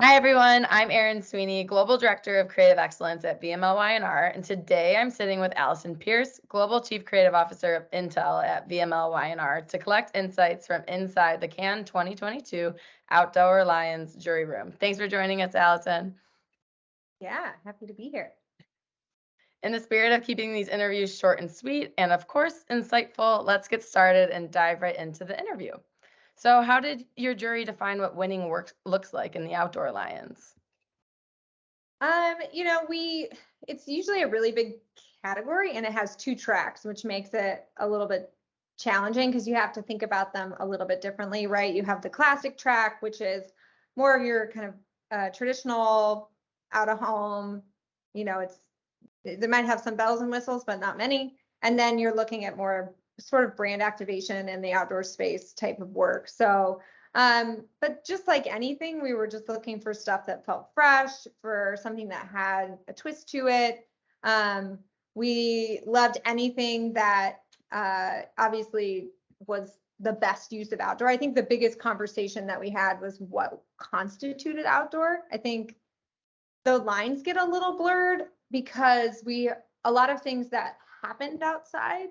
Hi, everyone. I'm Erin Sweeney, Global Director of Creative Excellence at VML-Y&R, and today I'm sitting with Allison Pierce, Global Chief Creative Officer of Intel at VML-Y&R, to collect insights from inside the Cannes 2022 Outdoor Lions jury room. Thanks for joining us, Allison. Yeah, happy to be here. In the spirit of keeping these interviews short and sweet, and of course, insightful, let's get started and dive right into the interview. So, how did your jury define what winning work looks like in the Outdoor Lions? It's usually a really big category and it has two tracks, which makes it a little bit challenging because you have to think about them a little bit differently, right? You have the classic track, which is more of your kind of traditional out of home, they might have some bells and whistles, but not many. And then you're looking at more sort of brand activation in the outdoor space type of work. But just like anything, we were just looking for stuff that felt fresh, for something that had a twist to it. We loved anything that obviously was the best use of outdoor. I think the biggest conversation that we had was what constituted outdoor. I think the lines get a little blurred because a lot of things that happened outside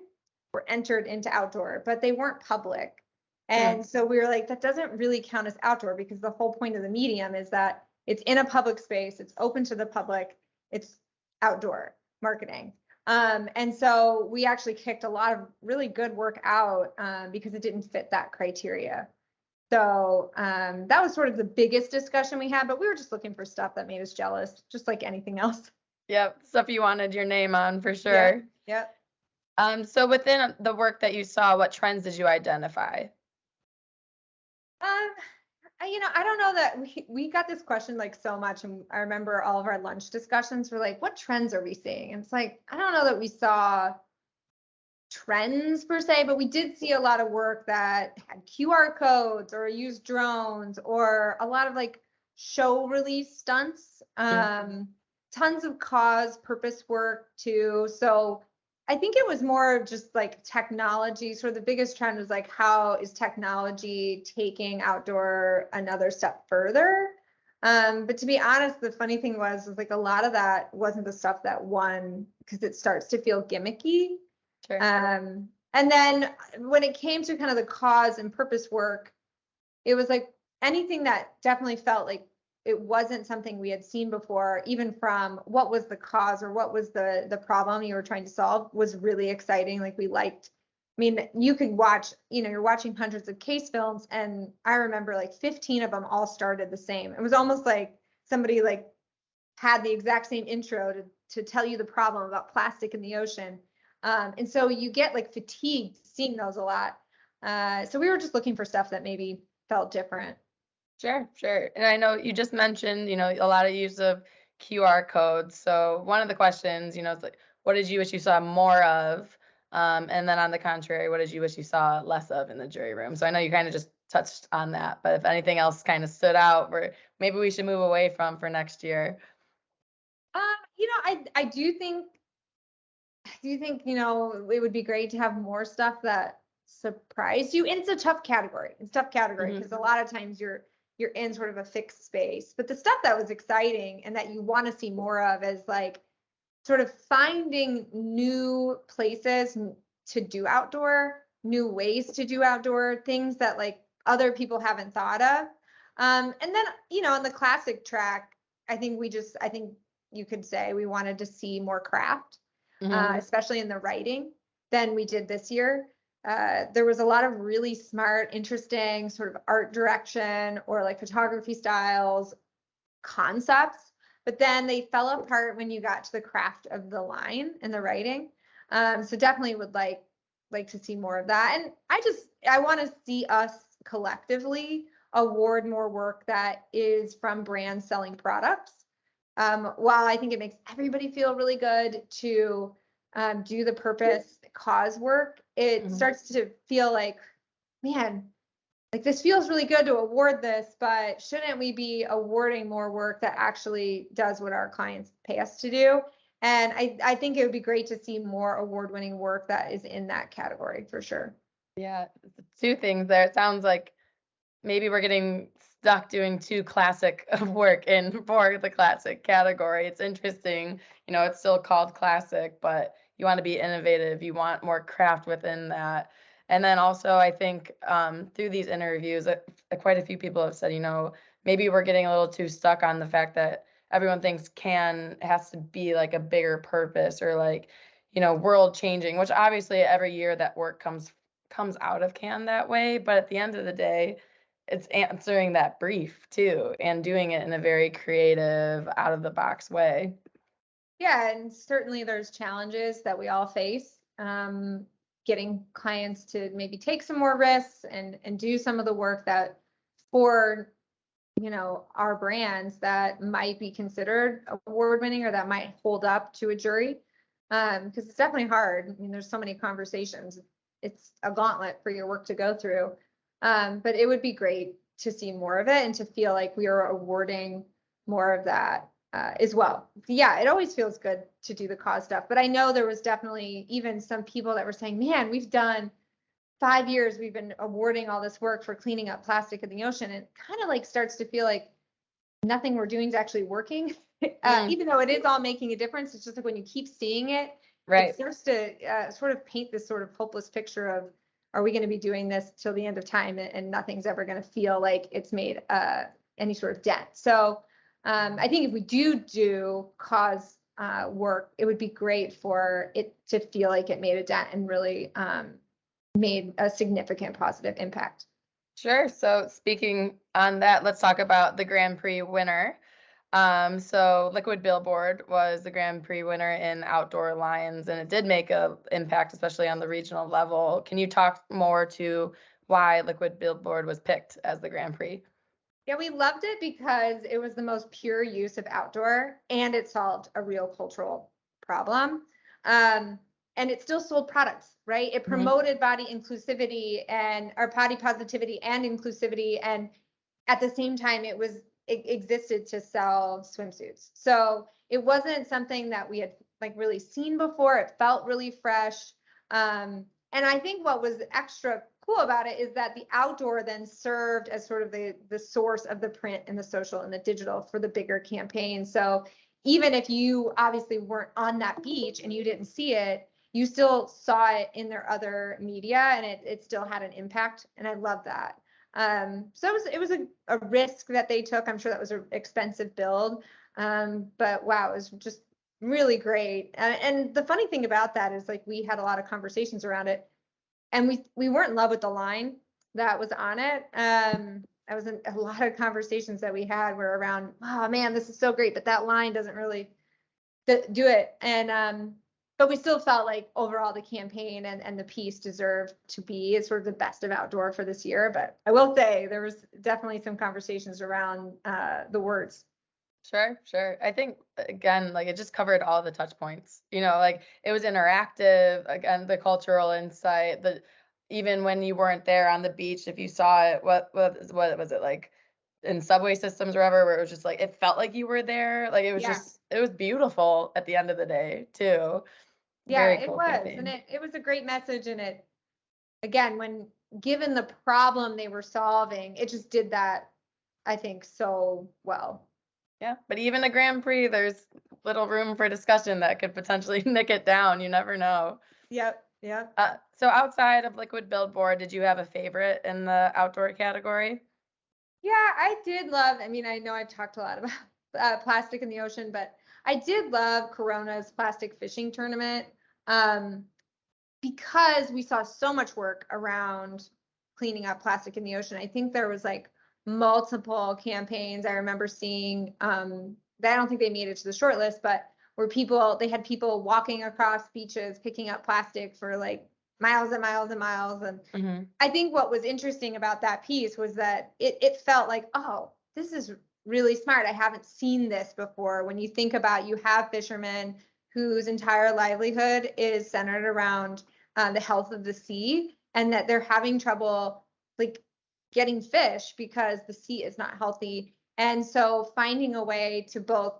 were entered into outdoor, but they weren't public. And so we were like, that doesn't really count as outdoor because the whole point of the medium is that it's in a public space, it's open to the public, it's outdoor marketing. And so we actually kicked a lot of really good work out because it didn't fit that criteria. So that was sort of the biggest discussion we had, but we were just looking for stuff that made us jealous, just like anything else. Yep, stuff you wanted your name on for sure. Yep. So within the work that you saw, what trends did you identify? I don't know that we got this question like so much, and I remember all of our lunch discussions were like, what trends are we seeing? And it's like, I don't know that we saw trends per se, but we did see a lot of work that had QR codes or used drones or a lot of like show release stunts. Tons of cause purpose work too. So I think it was more just like technology. Sort of the biggest trend was like, how is technology taking outdoor another step further? But to be honest, the funny thing was like a lot of that wasn't the stuff that won because it starts to feel gimmicky. Sure. And then when it came to kind of the cause and purpose work, it was like anything that definitely felt like it wasn't something we had seen before, even from what was the cause or what was the problem you were trying to solve, was really exciting. Like we liked, I mean, you could watch, you're watching hundreds of case films, and I remember like 15 of them all started the same. It was almost like somebody like had the exact same intro to tell you the problem about plastic in the ocean. And so you get like fatigued seeing those a lot. So we were just looking for stuff that maybe felt different. Sure. And I know you just mentioned, a lot of use of QR codes. So one of the questions, is like, what did you wish you saw more of? And then on the contrary, what did you wish you saw less of in the jury room? So I know you kind of just touched on that, but if anything else kind of stood out where maybe we should move away from for next year. I do think it would be great to have more stuff that surprised you. And it's a tough category. It's a tough category because a lot of times you're in sort of a fixed space. But the stuff that was exciting and that you want to see more of is like sort of finding new places to do outdoor, new ways to do outdoor, things that like other people haven't thought of. And then, on the classic track, I think you could say we wanted to see more craft, especially in the writing, than we did this year. There was a lot of really smart, interesting sort of art direction or like photography styles, concepts, but then they fell apart when you got to the craft of the line and the writing. So definitely would like to see more of that. And I want to see us collectively award more work that is from brands selling products. While I think it makes everybody feel really good to do the purpose cause work, it starts to feel like, man, like this feels really good to award this, but shouldn't we be awarding more work that actually does what our clients pay us to do? And I think it would be great to see more award-winning work that is in that category for sure. Yeah, two things there. It sounds like maybe we're getting stuck doing too classic of work in for the classic category. It's interesting, it's still called classic, but you want to be innovative. You want more craft within that. And then also, I think through these interviews, quite a few people have said, maybe we're getting a little too stuck on the fact that everyone thinks can has to be like a bigger purpose or like, world changing, which obviously every year that work comes out of can that way. But at the end of the day, it's answering that brief too and doing it in a very creative, out of the box way. Yeah, and certainly there's challenges that we all face. Getting clients to maybe take some more risks and do some of the work that for our brands that might be considered award winning or that might hold up to a jury. Because it's definitely hard. I mean, there's so many conversations. It's a gauntlet for your work to go through. But it would be great to see more of it and to feel like we are awarding more of that as well. Yeah, it always feels good to do the cause stuff. But I know there was definitely even some people that were saying, man, we've done 5 years, we've been awarding all this work for cleaning up plastic in the ocean. And it kind of like starts to feel like nothing we're doing is actually working. Even though it is all making a difference, it's just like when you keep seeing it, Right. it starts to sort of paint this sort of hopeless picture of, are we going to be doing this till the end of time and nothing's ever going to feel like it's made any sort of dent. So I think if we do cause work, it would be great for it to feel like it made a dent and really made a significant positive impact. Sure. So speaking on that, let's talk about the Grand Prix winner. So Liquid Billboard was the Grand Prix winner in Outdoor Lions, and it did make an impact, especially on the regional level. Can you talk more to why Liquid Billboard was picked as the Grand Prix? Yeah, we loved it because it was the most pure use of outdoor and it solved a real cultural problem. And it still sold products, right? It promoted body inclusivity or body positivity and inclusivity. And at the same time, it existed to sell swimsuits. So it wasn't something that we had like really seen before. It felt really fresh. And I think what was extra cool about it is that the outdoor then served as sort of the source of the print and the social and the digital for the bigger campaign. So even if you obviously weren't on that beach and you didn't see it, you still saw it in their other media and it still had an impact. And I love that. So it was a risk that they took. I'm sure that was an expensive build. But wow, it was just really great. And the funny thing about that is like we had a lot of conversations around it and we weren't in love with the line that was on it. That was a lot of conversations that we had were around, oh man, this is so great, but that line doesn't really do it. And but we still felt like overall the campaign and the piece deserved to be sort of the best of outdoor for this year. But I will say there was definitely some conversations around the words. Sure. I think again, like it just covered all the touch points. Like it was interactive. Again, the cultural insight. Even when you weren't there on the beach, if you saw it, what was it like in subway systems or whatever, where it was just like it felt like you were there. Like it was it was beautiful at the end of the day too. Yeah, Very it cool was, campaign. and it was a great message. And it again, when given the problem they were solving, it just did that, I think, so well. Yeah, but even the Grand Prix, there's little room for discussion that could potentially nick it down. You never know. Yep. So outside of Liquid Billboard, did you have a favorite in the outdoor category? Yeah, I did love, I mean, I know I've talked a lot about plastic in the ocean, but I did love Corona's plastic fishing tournament because we saw so much work around cleaning up plastic in the ocean. I think there was like multiple campaigns I remember seeing that I don't think they made it to the short list, but where they had people walking across beaches picking up plastic for like miles and miles and miles. And I think what was interesting about that piece was that it felt like, oh, this is really smart. I haven't seen this before. When you think about, you have fishermen whose entire livelihood is centered around the health of the sea, and that they're having trouble like getting fish because the sea is not healthy. And so finding a way to both,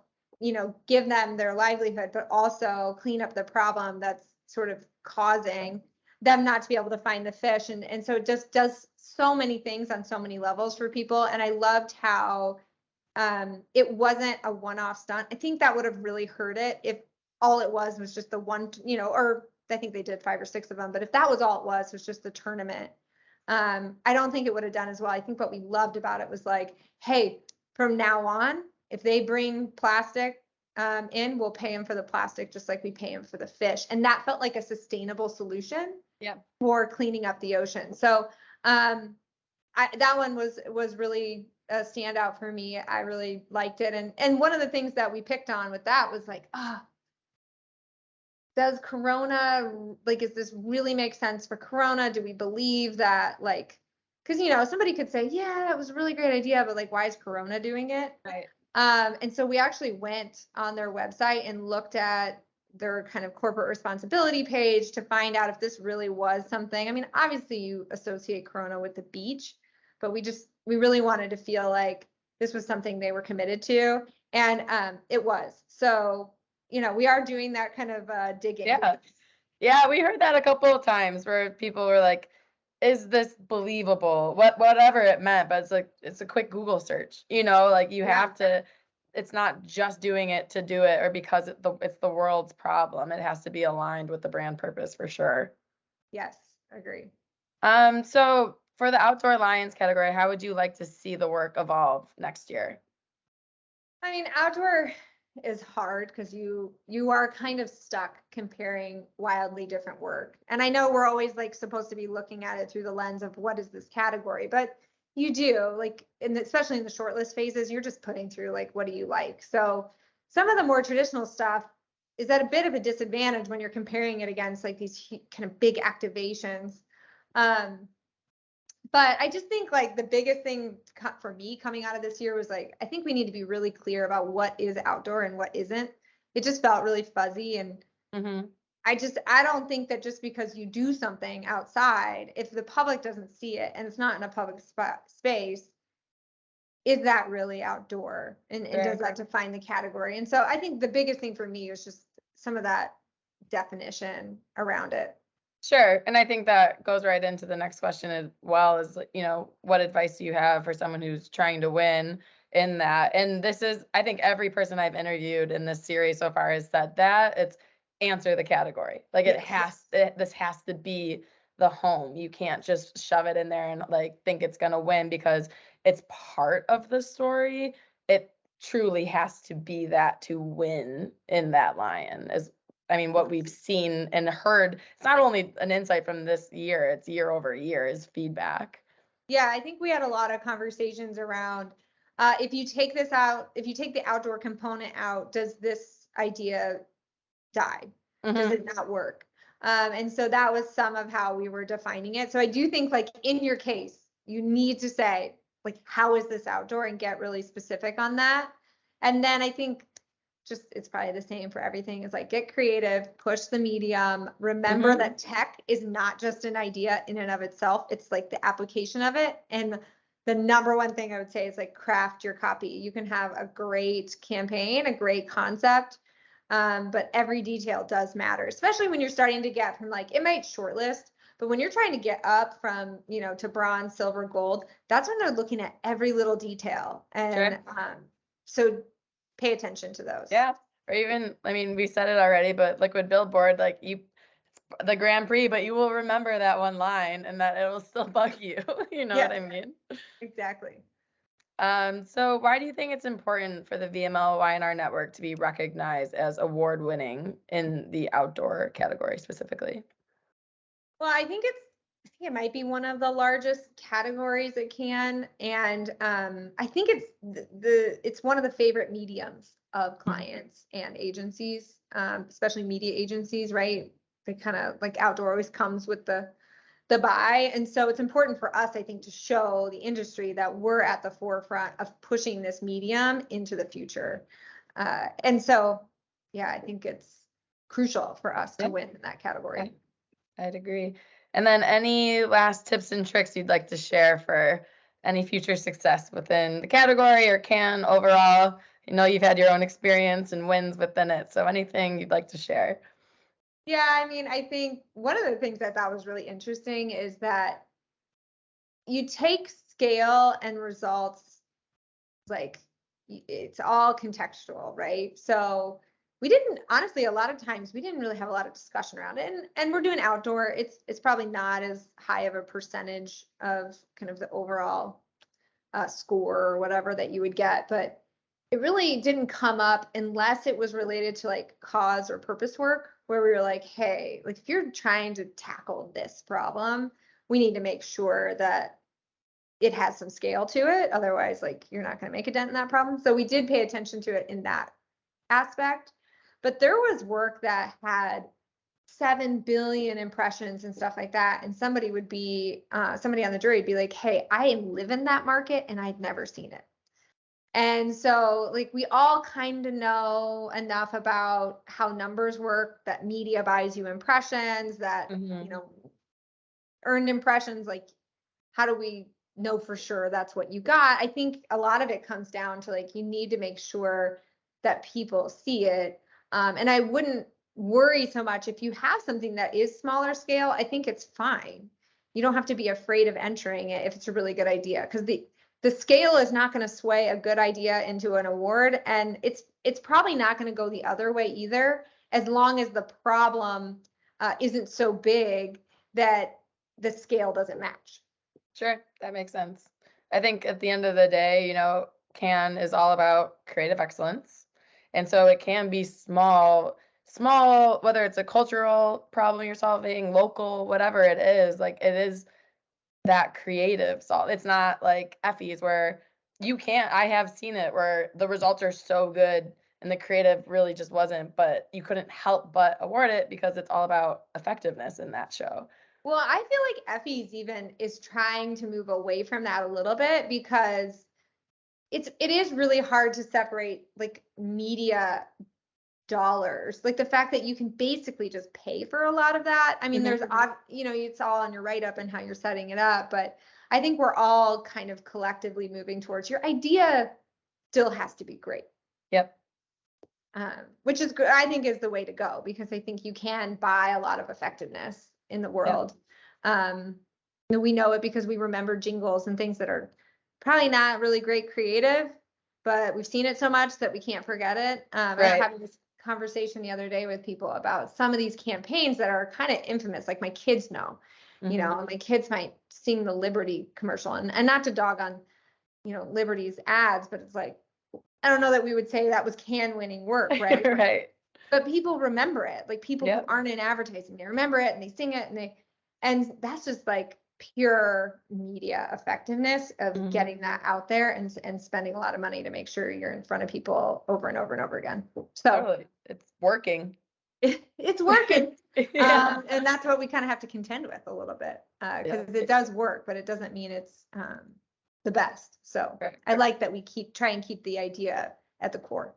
give them their livelihood, but also clean up the problem that's sort of causing them not to be able to find the fish. And so it just does so many things on so many levels for people. And I loved how it wasn't a one-off stunt. I think that would have really hurt it if all it was just the one, or I think they did 5 or 6 of them, but if that was all it was just the tournament, I don't think it would have done as well. I think what we loved about it was like, hey, from now on, if they bring plastic in, we'll pay them for the plastic just like we pay them for the fish. And that felt like a sustainable solution for cleaning up the ocean. So that one was really a standout for me. I really liked it. And one of the things that we picked on with that was like, does Corona, like, does this really make sense for Corona? Do we believe that, like, because, somebody could say, yeah, that was a really great idea, but like, why is Corona doing it? Right. And so we actually went on their website and looked at their kind of corporate responsibility page to find out if this really was something. I mean, obviously you associate Corona with the beach, but we really wanted to feel like this was something they were committed to. And it was. So, we are doing that kind of digging. Yeah, we heard that a couple of times where people were like, is this believable? Whatever it meant, but it's a quick Google search, like you have to, it's not just doing it to do it or because it's the world's problem. It has to be aligned with the brand purpose for sure. Yes, agree. So for the Outdoor Lions category, how would you like to see the work evolve next year? I mean, outdoor is hard because you are kind of stuck comparing wildly different work. And I know we're always like supposed to be looking at it through the lens of what is this category, but you do like, especially in the shortlist phases, you're just putting through like, what do you like? So some of the more traditional stuff is at a bit of a disadvantage when you're comparing it against like these kind of big activations. But I just think like the biggest thing for me coming out of this year was like, I think we need to be really clear about what is outdoor and what isn't. It just felt really fuzzy. And I don't think that just because you do something outside, if the public doesn't see it and it's not in a public space, is that really outdoor? And does that define the category? And so I think the biggest thing for me is just some of that definition around it. Sure. And I think that goes right into the next question as well is, what advice do you have for someone who's trying to win in that? And this is, I think every person I've interviewed in this series so far has said that it's answer the category. Like this has to be the home. You can't just shove it in there and like think it's going to win because it's part of the story. It truly has to be that to win in that lion what we've seen and heard, it's not only an insight from this year, it's year over year is feedback. Yeah, I think we had a lot of conversations around if you take this out, if you take the outdoor component out, does this idea die? Does it not work? And so that was some of how we were defining it. So I do think like in your case, you need to say like, how is this outdoor and get really specific on that. And then I think it's probably the same for everything. Is like get creative, push the medium. Remember that tech is not just an idea in and of itself. It's like the application of it. And the number one thing I would say is like craft your copy. You can have a great campaign, a great concept, but every detail does matter, especially when you're starting to get from like, it might shortlist, but when you're trying to get up from, to bronze, silver, gold, that's when they're looking at every little detail. And so pay attention to those. Yeah. Or even, we said it already, but Liquid Billboard, like the Grand Prix, but you will remember that one line and that it will still bug you. You know what I mean? Exactly. So why do you think it's important for the VML Y&R network to be recognized as award-winning in the outdoor category specifically? Well, I think it might be one of the largest categories it can, and I think it's one of the favorite mediums of clients and agencies, especially media agencies, right? They kind of like outdoor always comes with the buy, and so it's important for us, I think, to show the industry that we're at the forefront of pushing this medium into the future, and so I think it's crucial for us to win in that category. I'd agree. And then any last tips and tricks you'd like to share for any future success within the category or can overall? You've had your own experience and wins within it. So anything you'd like to share? Yeah, I mean, I think one of the things I thought was really interesting is that you take scale and results, like it's all contextual, right? So we didn't, honestly, a lot of times we didn't really have a lot of discussion around it. And we're doing outdoor. It's probably not as high of a percentage of kind of the overall score or whatever that you would get, but it really didn't come up unless it was related to like cause or purpose work, where we were like, hey, like if you're trying to tackle this problem, we need to make sure that it has some scale to it. Otherwise, like you're not going to make a dent in that problem. So we did pay attention to it in that aspect. But there was work that had 7 billion impressions and stuff like that. And somebody would be, somebody on the jury would be like, hey, I live in that market and I'd never seen it. And so, like, we all kind of know enough about how numbers work, that media buys you impressions, that, Hmm. earned impressions, like, how do we know for sure that's what you got? I think a lot of it comes down to like, you need to make sure that people see it. And I wouldn't worry so much if you have something that is smaller scale. I think it's fine. You don't have to be afraid of entering it if it's a really good idea, because the scale is not going to sway a good idea into an award, and it's probably not going to go the other way either, as long as the problem isn't so big that the scale doesn't match. Sure, that makes sense. I think at the end of the day, CAN is all about creative excellence. And so it can be small, whether it's a cultural problem you're solving, local, whatever it is, like it is that creative solve. It's not like Effie's where I have seen it where the results are so good and the creative really just wasn't, but you couldn't help but award it because it's all about effectiveness in that show. Well, I feel like Effie's even is trying to move away from that a little bit, because it is really hard to separate like media dollars. Like the fact that you can basically just pay for a lot of that. I mean, Mhm. it's all on your write up and how you're setting it up, but I think we're all kind of collectively moving towards your idea still has to be great. Yep. Which is good, I think is the way to go, because I think you can buy a lot of effectiveness in the Yep. world. Um, and we know it because we remember jingles and things that are probably not really great creative, but we've seen it so much that we can't forget it. I was Right. having this conversation the other day with people about some of these campaigns that are kind of infamous, like my kids know, Mhm. and my kids might sing the Liberty commercial, and not to dog on, Liberty's ads, but it's like, I don't know that we would say that was can winning work, right? Right. But people remember it. Like people who Yep. aren't in advertising, they remember it and they sing it, and that's just like pure media effectiveness of Mhm. getting that out there, and spending a lot of money to make sure you're in front of people over and over and over again. So Totally. It's working. it's working. Yeah. And that's what we kind of have to contend with a little bit, Yeah. because it does work, but it doesn't mean it's the best. So Right. I like that we try and keep the idea at the core.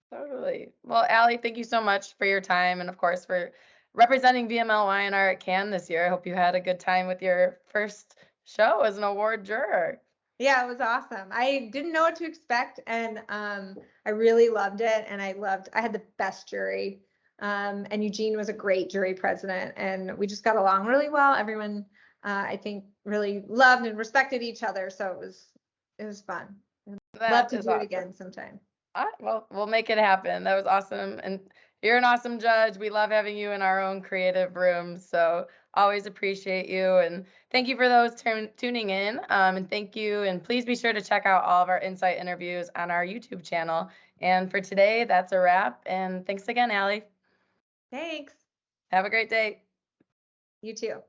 Totally. Well, Allie, thank you so much for your time and, of course, for representing VMLY&R at Cannes this year. I hope you had a good time with your first show as an award juror. Yeah, it was awesome. I didn't know what to expect, and I really loved it. And I had the best jury. And Eugene was a great jury president, and we just got along really well. Everyone, I think, really loved and respected each other. So it was fun. Love That to is do it awesome. again sometime. All right, well, we'll make it happen. That was awesome. And you're an awesome judge. We love having you in our own creative room. So always appreciate you. And thank you for those tuning in. And thank you. And please be sure to check out all of our Insight interviews on our YouTube channel. And for today, that's a wrap. And thanks again, Allie. Thanks. Have a great day. You too.